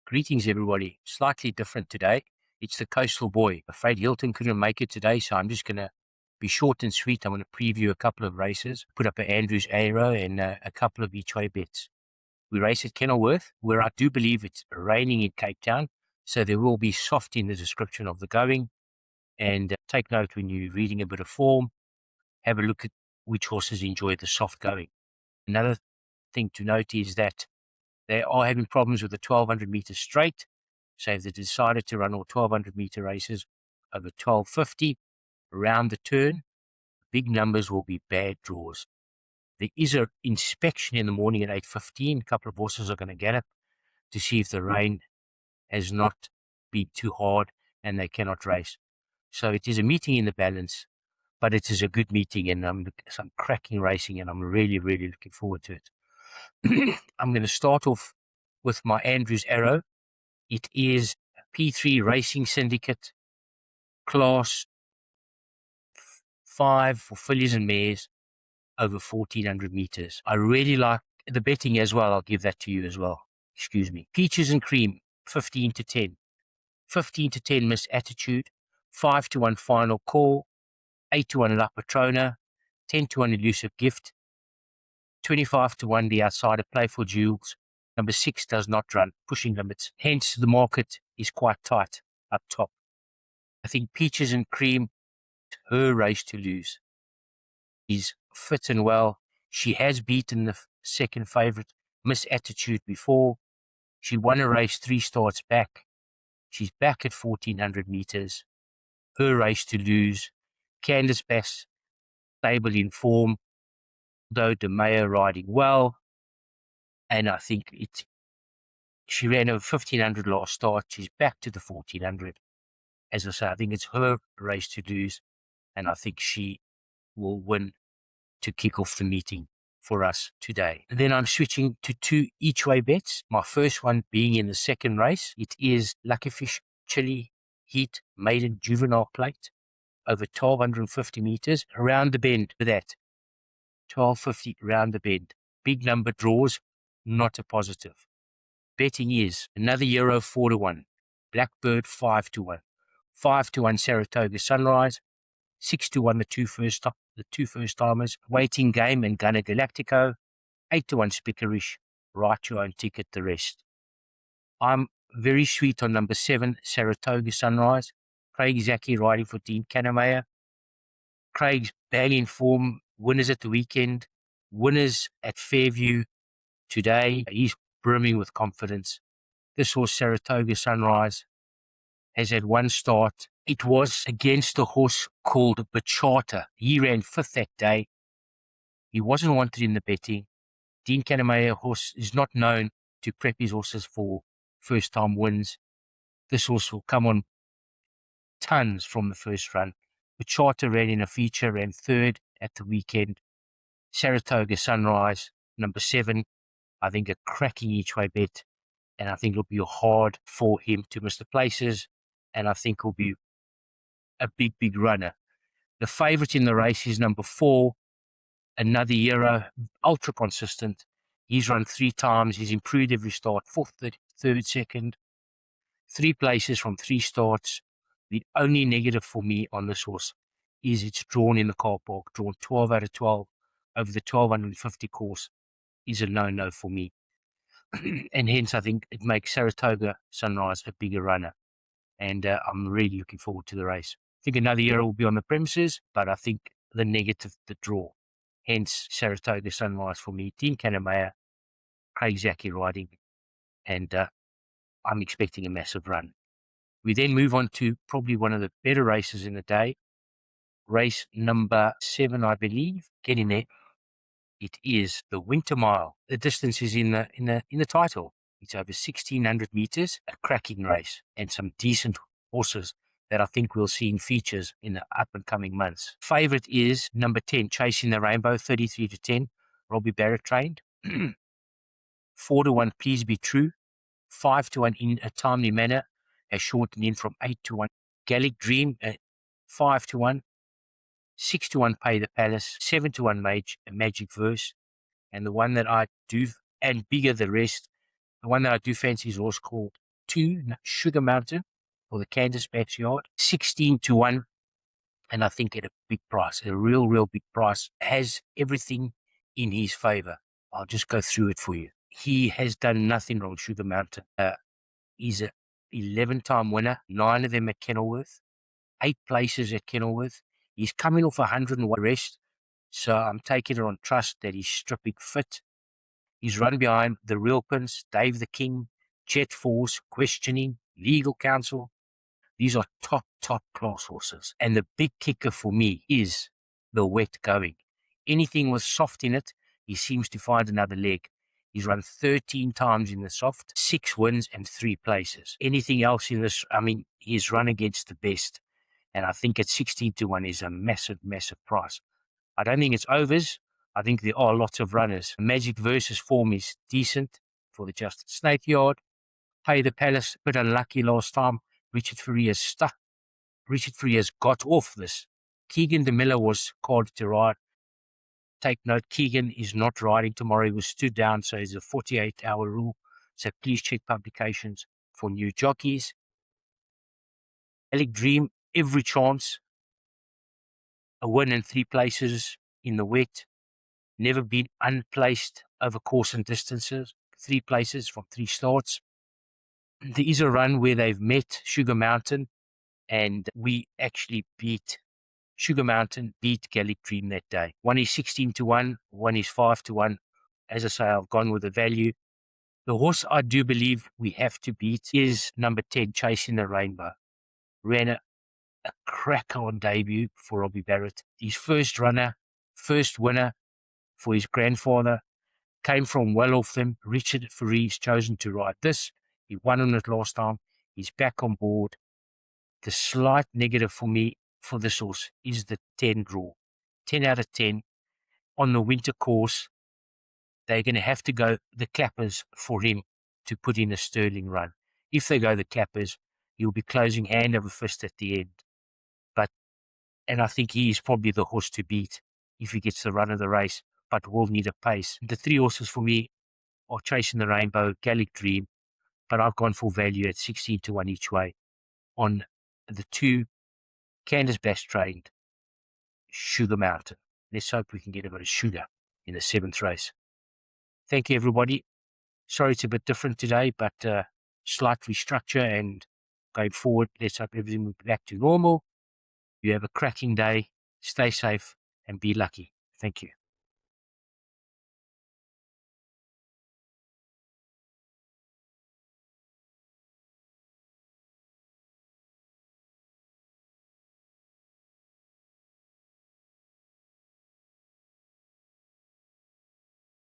Greetings, everybody. Slightly different today. It's the Coastal Boy. Afraid Hilton couldn't make it today, so I'm just going to be short and sweet. I'm going to preview a couple of races, put up an Andrews Aero and a couple of each way bets. We race at Kenilworth, where I do believe it's raining in Cape Town, so there will be soft in the description of the going. And take note when you're reading a bit of form, have a look at which horses enjoy the soft going. Another thing to note is that they are having problems with the 1200 meter straight. So if they decided to run all 1200 meter races over 1250 around the turn, big numbers will be bad draws. There is an inspection in the morning at 8:15. A couple of horses are going to get up to see if the rain has not been too hard and they cannot race. So it is a meeting in the balance, but it is a good meeting and some cracking racing, and I'm really, really looking forward to it. I'm going to start off with my Andrews Aero. It is P3 Racing Syndicate Class 5 for fillies and mares over 1400 meters. I really like the betting as well. I'll give that to you as well. Excuse me. Peaches and Cream, 15 to 10. 15 to 10 Miss Attitude. 5 to 1 Final Call. 8 to 1 La Patrona. 10 to 1 Elusive Gift. 25 to 1 The Outsider Playful Jewels. Number 6 does not run, pushing limits. Hence, the market is quite tight up top. I think Peaches and Cream, her race to lose. She's fit and well. She has beaten the second favourite, Miss Attitude, before. She won a race 3 starts back. She's back at 1400 metres. Her race to lose. Candice Bass, stable in form, though De Meyer riding well. And I think she ran over 1500 last start. She's back to the 1400. As I say, I think it's her race to lose, and I think she will win to kick off the meeting for us today. And then I'm switching to 2 each way bets. My first one being in the second race. It is Luckyfish Chili Heat Maiden Juvenile Plate over 1250 meters around the bend for that. 1250 round the bend. Big number draws, not a positive. Betting is another Euro 4 to 1, Blackbird 5 to 1, 5 to 1 Saratoga Sunrise, 6 to 1 the two first timers, Waiting Game and Gunner Galactico, 8 to 1 Spickerish, write your own ticket the rest. I'm very sweet on number 7 Saratoga Sunrise, Craig Zaki riding for Dean Kanemayer. Craig's banging form, winners at the weekend, winners at Fairview today. He's brimming with confidence. This horse, Saratoga Sunrise, has had 1 start. It was against a horse called Bachata. He ran 5th that day. He wasn't wanted in the betting. Dean Kanemayer horse is not known to prep his horses for first-time wins. This horse will come on tons from the first run. Bachata ran in a feature, ran 3rd at the weekend. Saratoga Sunrise, number 7, I think a cracking each way bet, and I think it'll be hard for him to miss the places, and I think he'll be a big, big runner. The favourite in the race is number 4, another Euro, ultra consistent. He's run 3 times, he's improved every start, 4th, 3rd, 2nd, 3 places from 3 starts. The only negative for me on this horse is it's drawn in the car park, drawn 12 out of 12 over the 1250 course is a no-no for me. And hence I think it makes Saratoga Sunrise a bigger runner. And I'm really looking forward to the race. I think another Euro will be on the premises, but I think the negative, the draw. Hence Saratoga Sunrise for me. Dean Kanemayer, Craig Zaki riding, and I'm expecting a massive run. We then move on to probably one of the better races in the day. Race number 7, I believe. Get in there. It is the Winter Mile. The distance is in the title. It's over 1600 meters, a cracking race, and some decent horses that I think we'll see in features in the up and coming months. Favorite is number 10, Chasing the Rainbow, 33 to 10. Robbie Barrett trained. 4 to 1, Please Be True. 5 to 1 In a Timely Manner, has shortened in from 8 to 1. Gallic Dream, 5 to 1. 6 to 1 Pay the Palace, 7 to 1 Magic Verse, and the one that I do, and bigger the rest, the one that I do fancy is a horse called 2, Sugar Mountain, for the Kansas backyard, 16-1. And I think at a big price, a real big price, has everything in his favor. I'll just go through it for you. He has done nothing wrong, Sugar Mountain. He's a 11-time winner, 9 of them at Kenilworth, 8 places at Kenilworth. He's coming off 101 rest, so I'm taking it on trust that he's stripping fit. He's run behind the Real Prince, Dave the King, Jet Force, Questioning, Legal Counsel. These are top class horses. And the big kicker for me is the wet going. Anything with soft in it, he seems to find another leg. He's run 13 times in the soft, 6 wins and 3 places. Anything else in this, I mean, he's run against the best. And I think at 16-1 is a massive price. I don't think it's overs. I think there are lots of runners. Magic Versus form is decent for the Justin Snake Yard. Pay the Palace, a bit unlucky last time. Richard Farias stuck. Richard Farias got off this. Keegan de Miller was called to ride. Take note, Keegan is not riding tomorrow. He was stood down, so it's a 48-hour rule. So please check publications for new jockeys. Gallic Dream, every chance. A win in 3 places in the wet. Never been unplaced over course and distances. 3 places from 3 starts. There is a run where they've met Sugar Mountain, and we actually beat Sugar Mountain, beat Gallic Dream that day. One is 16-1, one is 5-1. As I say, I've gone with the value. The horse I do believe we have to beat is number 10, Chasing the Rainbow. Ran a cracker on debut for Robbie Barrett. His first runner, first winner for his grandfather. Came from well off them. Richard Farias chosen to ride this. He won on it last time. He's back on board. The slight negative for me for this horse is the 10 draw. 10 out of 10 on the winter course. They're going to have to go the clappers for him to put in a sterling run. If they go the clappers, he'll be closing hand over fist at the end. And I think he is probably the horse to beat if he gets the run of the race, but will need a pace. The 3 horses for me are Chasing the Rainbow, Gallic Dream, but I've gone for value at 16-1 each way on the 2 Candace Bass trained Sugar Mountain. Let's hope we can get a bit of sugar in the 7th race. Thank you, everybody. Sorry it's a bit different today, but slight restructure, and going forward, let's hope everything will be back to normal. You have a cracking day. Stay safe and be lucky. Thank you.